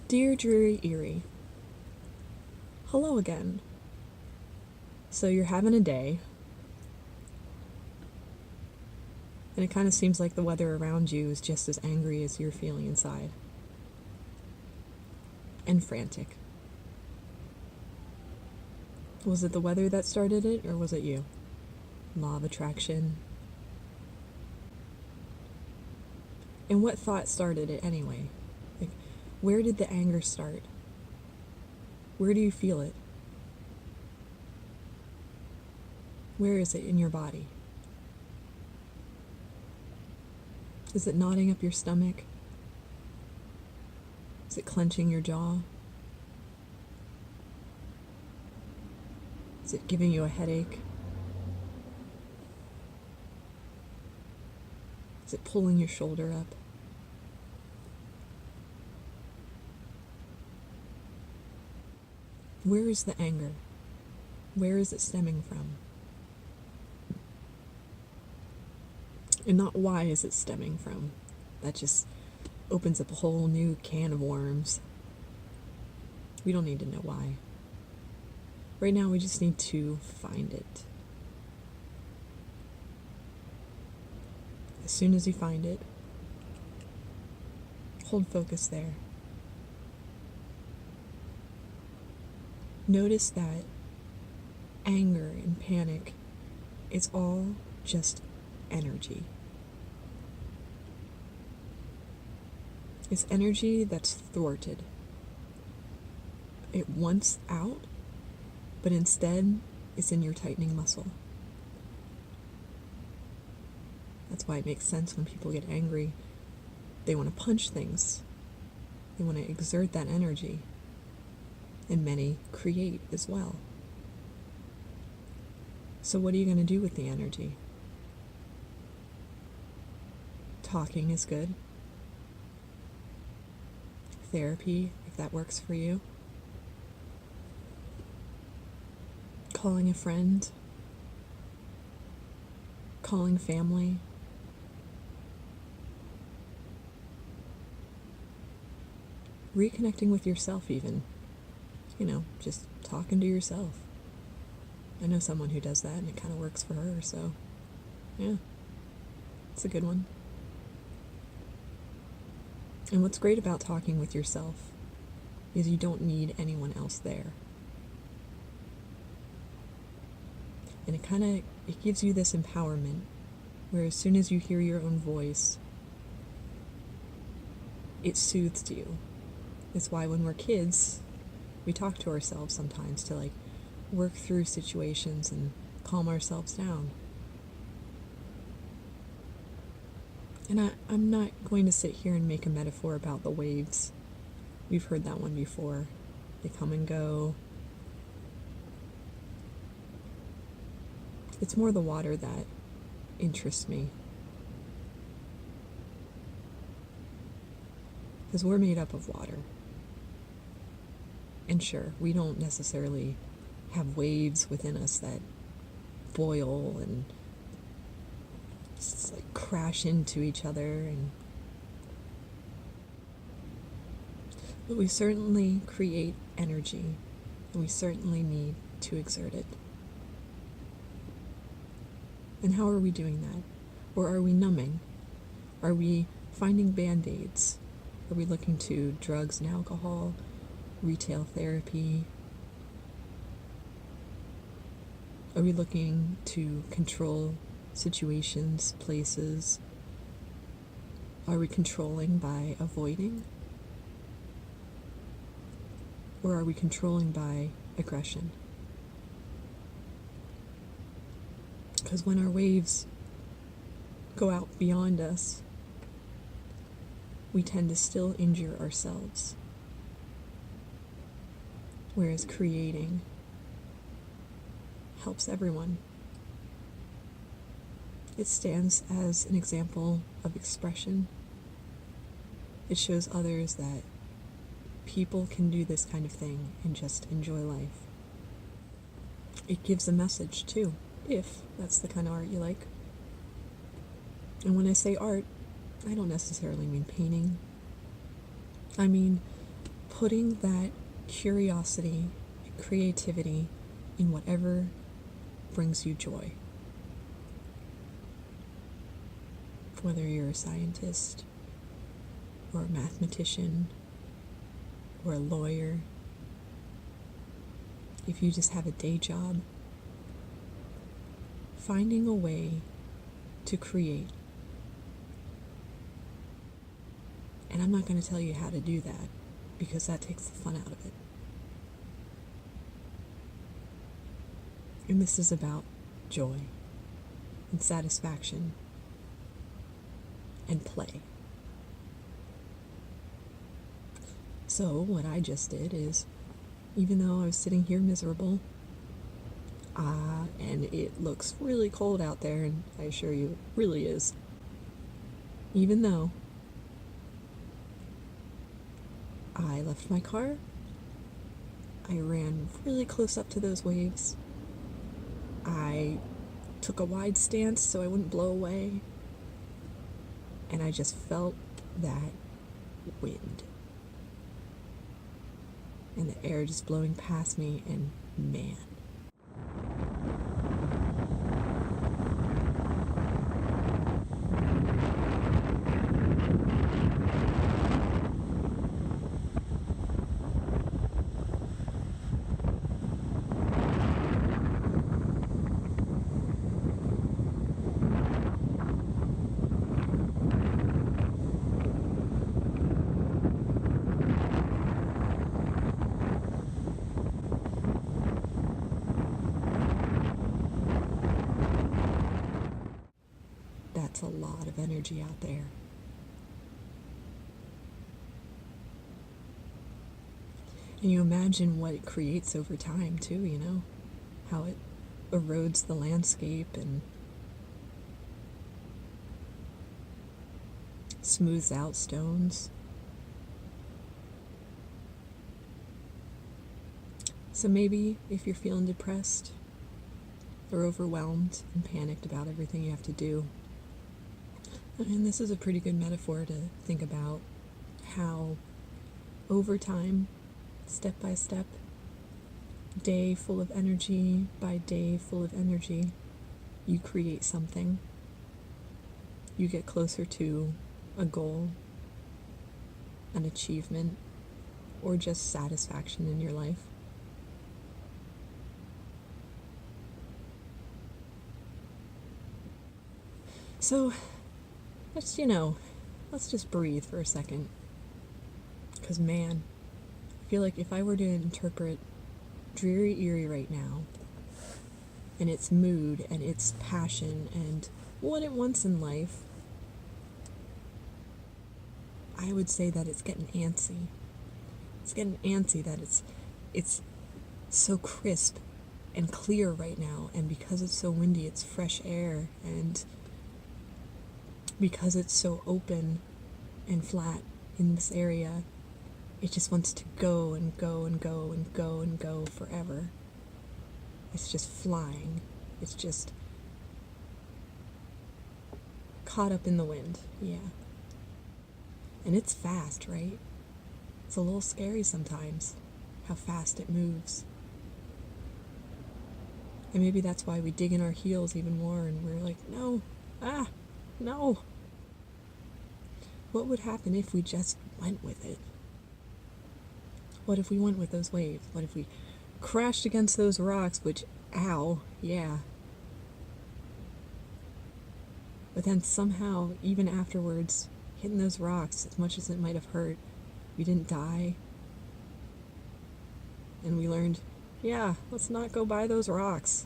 Dear dreary Erie, hello again. So you're having a day, and it kind of seems like the weather around you is just as angry as you're feeling inside. And frantic. Was it the weather that started it, or was it you? Law of attraction. And what thought started it anyway? Like, where did the anger start? Where do you feel it? Where is it in your body? Is it knotting up your stomach? Is it clenching your jaw? Is it giving you a headache? Is it pulling your shoulder up? Where is the anger? Where is it stemming from? And not why is it stemming from. That just opens up a whole new can of worms. We don't need to know why. Right now we just need to find it. As soon as you find it, hold focus there. Notice that anger and panic, it's all just energy. It's energy that's thwarted. It wants out, but instead it's in your tightening muscle. That's why it makes sense when people get angry. They want to punch things. They want to exert that energy. And many create as well. So what are you going to do with the energy? Talking is good. Therapy, if that works for you. Calling a friend. Calling family. Reconnecting with yourself even. Just talking to yourself. I know someone who does that and it kind of works for her, so yeah, it's a good one. And what's great about talking with yourself is you don't need anyone else there. And it gives you this empowerment where as soon as you hear your own voice, it soothes you. It's why when we're kids, we talk to ourselves sometimes to work through situations and calm ourselves down. And I'm not going to sit here and make a metaphor about the waves. We've heard that one before. They come and go. It's more the water that interests me. Because we're made up of water. And sure, we don't necessarily have waves within us that boil and just crash into each other, but we certainly create energy, and we certainly need to exert it. And how are we doing that? Or are we numbing? Are we finding band-aids? Are we looking to drugs and alcohol? Retail therapy? Are we looking to control situations, places? Are we controlling by avoiding? Or are we controlling by aggression? Because when our waves go out beyond us, we tend to still injure ourselves. Whereas creating helps everyone. It stands as an example of expression. It shows others that people can do this kind of thing and just enjoy life. It gives a message too, if that's the kind of art you like. And when I say art, I don't necessarily mean painting. I mean, putting that curiosity and creativity in whatever brings you joy. Whether you're a scientist, or a mathematician, or a lawyer, if you just have a day job, finding a way to create. And I'm not going to tell you how to do that, because that takes the fun out of it. And this is about joy and satisfaction and play. So what I just did is, even though I was sitting here miserable, and it looks really cold out there, and I assure you it really is, even though I left my car, I ran really close up to those waves, I took a wide stance so I wouldn't blow away, and I just felt that wind and the air just blowing past me, and man, that's a lot of energy out there. And you imagine what it creates over time, too, you know? How it erodes the landscape and smooths out stones. So maybe if you're feeling depressed or overwhelmed and panicked about everything you have to do, and this is a pretty good metaphor to think about how over time, step by step, day full of energy by day full of energy, you create something. You get closer to a goal, an achievement, or just satisfaction in your life. So, let's just breathe for a second. Because, man, I feel like if I were to interpret dreary Erie right now, and its mood and its passion and what it wants in life, I would say that it's getting antsy. It's getting antsy that it's so crisp and clear right now, and because it's so windy, it's fresh air, and because it's so open and flat in this area, it just wants to go and go and go and go and go forever. It's just flying. It's just caught up in the wind, yeah. And it's fast, right? It's a little scary sometimes, how fast it moves. And maybe that's why we dig in our heels even more, and we're like, no, no. What would happen if we just went with it? What if we went with those waves? What if we crashed against those rocks, which, ow, yeah. But then somehow, even afterwards, hitting those rocks, as much as it might have hurt, we didn't die. And we learned, yeah, let's not go by those rocks.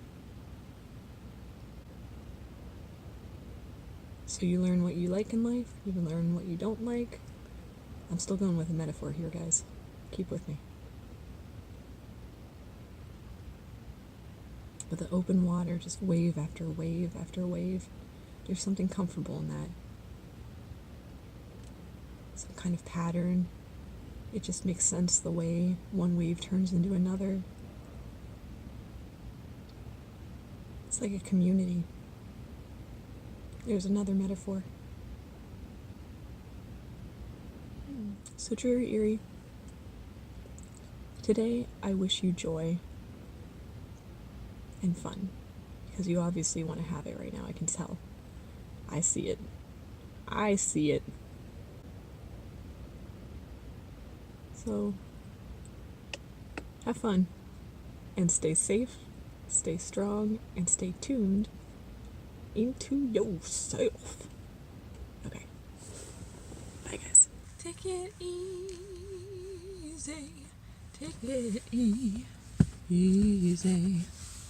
So you learn what you like in life, you learn what you don't like. I'm still going with a metaphor here, guys. Keep with me. But the open water, just wave after wave after wave, there's something comfortable in that. Some kind of pattern. It just makes sense the way one wave turns into another. It's like a community. There's another metaphor. So, dear Erie, today I wish you joy and fun, because you obviously want to have it right now. I can tell. I see it. I see it. So, have fun and stay safe, stay strong, and stay tuned into yourself. Okay. Bye, guys. Take it easy. Take it easy.